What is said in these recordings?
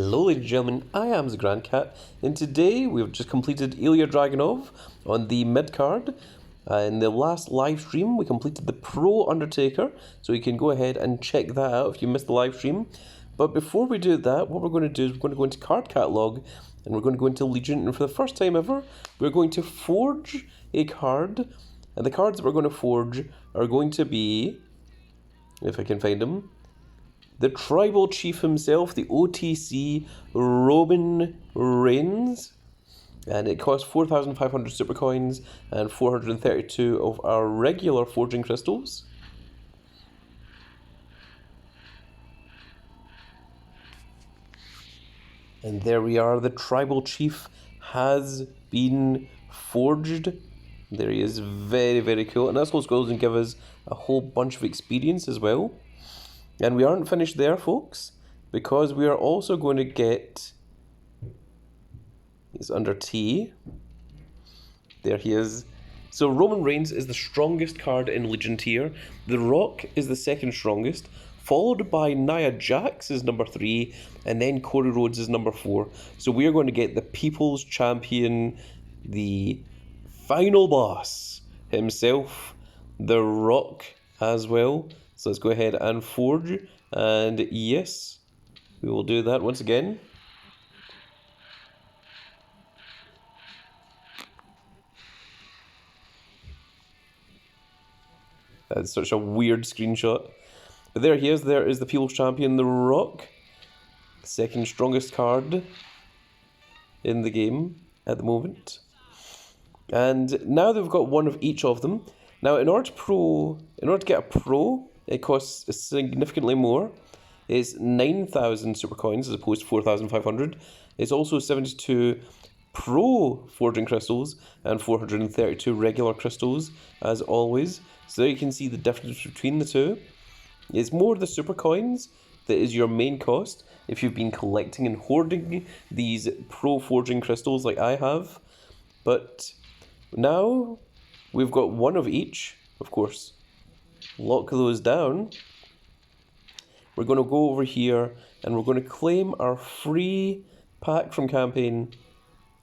Hello ladies and gentlemen, I am the Grand Cat, and today we've just completed Ilya Dragunov on the mid card. In the last live stream we completed the Pro Undertaker, so you can go ahead and check that out if you missed the live stream. But before we do that, what we're going to do is we're going to go into Card Catalog, and we're going to go into Legion, and for the first time ever, we're going to forge a card, and the cards that we're going to forge are going to be, if I can find them, the Tribal Chief himself, the OTC Roman Reigns, and it costs 4,500 super coins and 432 of our regular forging crystals. And there we are, the Tribal Chief has been forged. There he is, very, very cool. And that's what's going to give us a whole bunch of experience as well. And we aren't finished there, folks, because we are also going to get, he's under T, there he is. So Roman Reigns is the strongest card in Legion tier, The Rock is the second strongest, followed by Nia Jax is number 3, and then Cody Rhodes is number 4. So we are going to get the People's Champion, the final boss himself, The Rock as well. So let's go ahead and forge, and yes, we will do that once again. That's such a weird screenshot. But there he is, there is the People's Champion, The Rock. Second strongest card in the game at the moment. And now that we've got one of each of them, now in order to get a Pro, it costs significantly more. It's 9,000 super coins as opposed to 4,500. It's also 72 Pro forging crystals and 432 regular crystals, as always. So there you can see the difference between the two. It's more the super coins that is your main cost if you've been collecting and hoarding these Pro forging crystals like I have. But now we've got one of each, of course. Lock those down. We're going to go over here and we're going to claim our free pack from campaign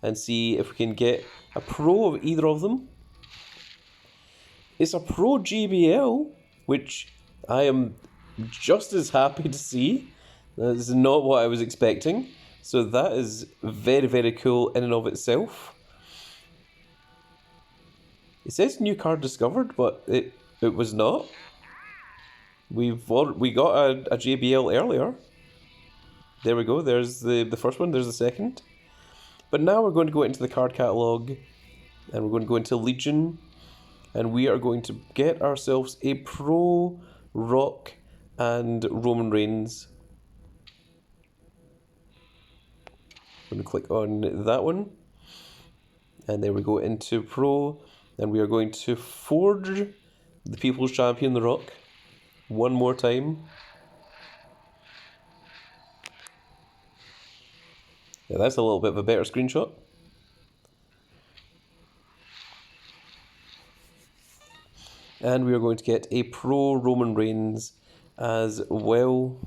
and see if we can get a Pro of either of them. It's a Pro JBL, which I am just as happy to see. That is not what I was expecting. So that is very, very cool in and of itself. It says new card discovered, but it was not. We got a JBL earlier. There we go. There's the first one. There's the second. But now we're going to go into the card catalog, and we're going to go into Legion, and we are going to get ourselves a Pro Rock and Roman Reigns. I'm going to click on that one, and there we go into Pro. And we are going to forge the People's Champion, The Rock, one more time. Yeah, that's a little bit of a better screenshot. And we are going to get a Pro Roman Reigns as well.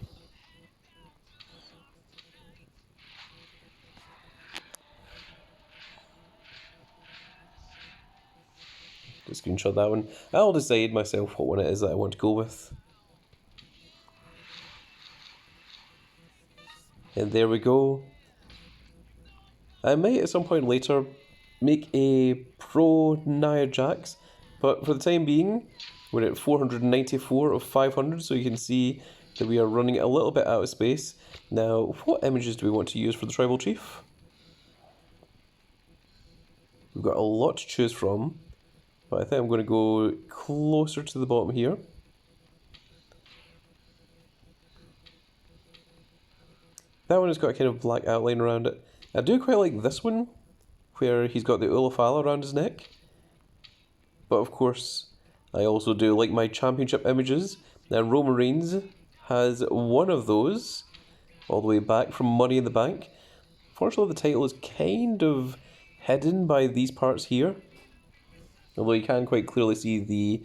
Just screenshot that one. I'll decide myself what one it is that I want to go with. And there we go. I might at some point later make a Pro Nia Jax, but for the time being, we're at 494 of 500, so you can see that we are running a little bit out of space. Now, what images do we want to use for the Tribal Chief? We've got a lot to choose from. But I think I'm going to go closer to the bottom here. That one has got a kind of black outline around it. I do quite like this one, where he's got the Ulafala around his neck. But of course, I also do like my championship images. Now Roman Reigns has one of those, all the way back from Money in the Bank. Fortunately, the title is kind of hidden by these parts here. Although you can quite clearly see the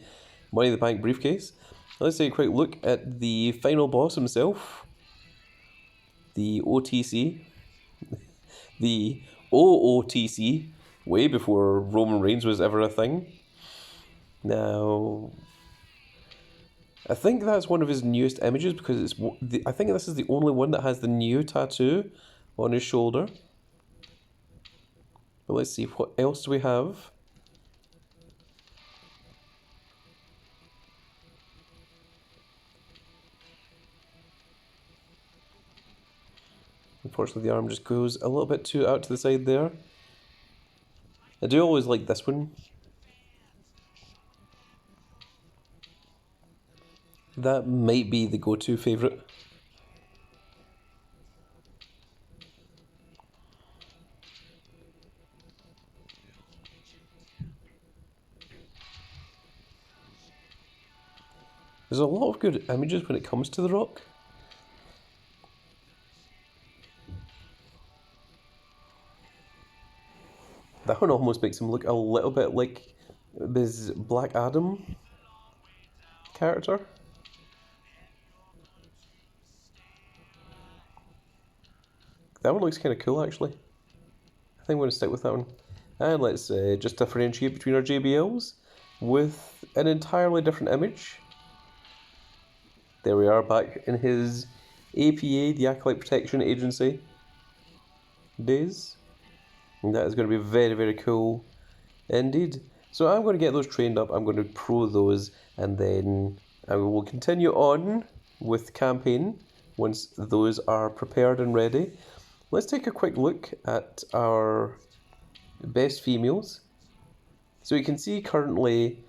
Money in the Bank briefcase. Let's take a quick look at the final boss himself. the OTC, the OOTC, way before Roman Reigns was ever a thing. Now, I think that's one of his newest images because I think this is the only one that has the new tattoo on his shoulder. But let's see, what else do we have? Unfortunately, the arm just goes a little bit too out to the side there. I do always like this one. That might be the go-to favourite. There's a lot of good images when it comes to The Rock. That one almost makes him look a little bit like his Black Adam character. That one looks kind of cool, actually. I think I'm going to stick with that one. And let's just differentiate between our JBLs with an entirely different image. There we are, back in his APA, the Acolyte Protection Agency days. And that is going to be very, very cool indeed. So I'm going to get those trained up, I'm going to pro those, and then I will continue on with campaign once those are prepared and ready. Let's take a quick look at our best females. So you can see currently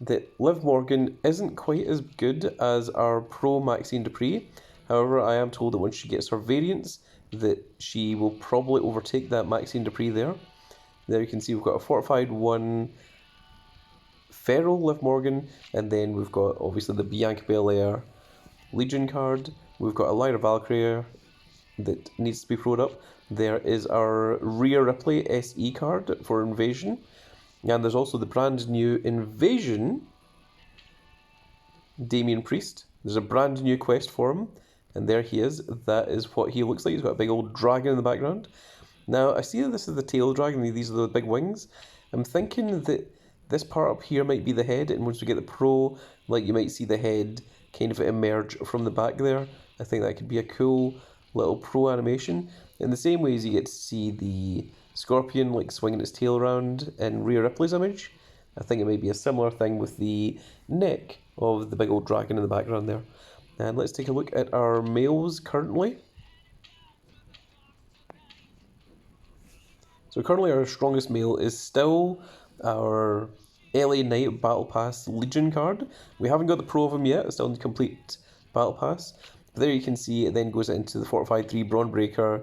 that Liv Morgan isn't quite as good as our pro Maxine Dupree. However, I am told that once she gets her variants, that she will probably overtake that Maxine Dupree there. There you can see we've got a fortified 1 Feral Liv Morgan, and then we've got obviously the Bianca Belair Legion card. We've got a Lyra Valkyrie that needs to be proed up. There is our Rhea Ripley SE card for Invasion. And there's also the brand new Invasion Damian Priest. There's a brand new quest for him. And there he is. That is what he looks like. He's got a big old dragon in the background. Now, I see that this is the tail dragon. These are the big wings. I'm thinking that this part up here might be the head. And once we get the pro, like, you might see the head kind of emerge from the back there. I think that could be a cool little pro animation. In the same way as you get to see the Scorpion like swinging its tail around in Rhea Ripley's image, I think it may be a similar thing with the neck of the big old dragon in the background there. And let's take a look at our males currently. So currently our strongest male is still our LA Knight Battle Pass Legion card. We haven't got the pro of him yet, it's still in the complete Battle Pass. But there you can see it then goes into the Fortified 3 Braun Breaker,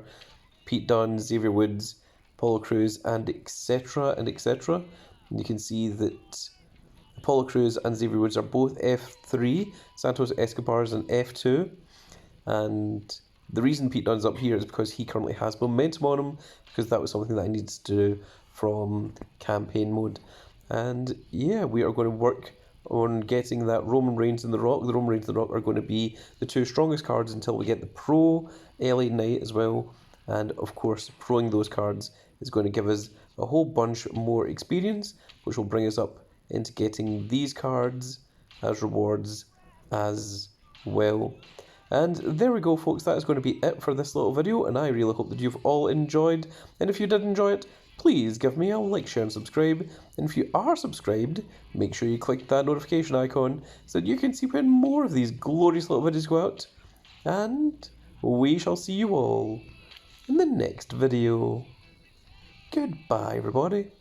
Pete Dunne, Xavier Woods, Apollo Crews, and etc. and etc. And you can see that Apollo Crews and Xavier Woods are both F3, Santos Escobar is an F2, and the reason Pete Dunne's up here is because he currently has momentum on him, because that was something that I needed to do from campaign mode. And yeah, we are going to work on getting that Roman Reigns and The Rock. The Roman Reigns and The Rock are going to be the 2 strongest cards until we get the pro LA Knight as well. And of course, proing those cards is going to give us a whole bunch more experience, which will bring us up into getting these cards as rewards as well. And there we go, folks. That is going to be it for this little video, and I really hope that you've all enjoyed. And if you did enjoy it, please give me a like, share, and subscribe. And if you are subscribed, make sure you click that notification icon so that you can see when more of these glorious little videos go out. And we shall see you all in the next video. Goodbye, everybody.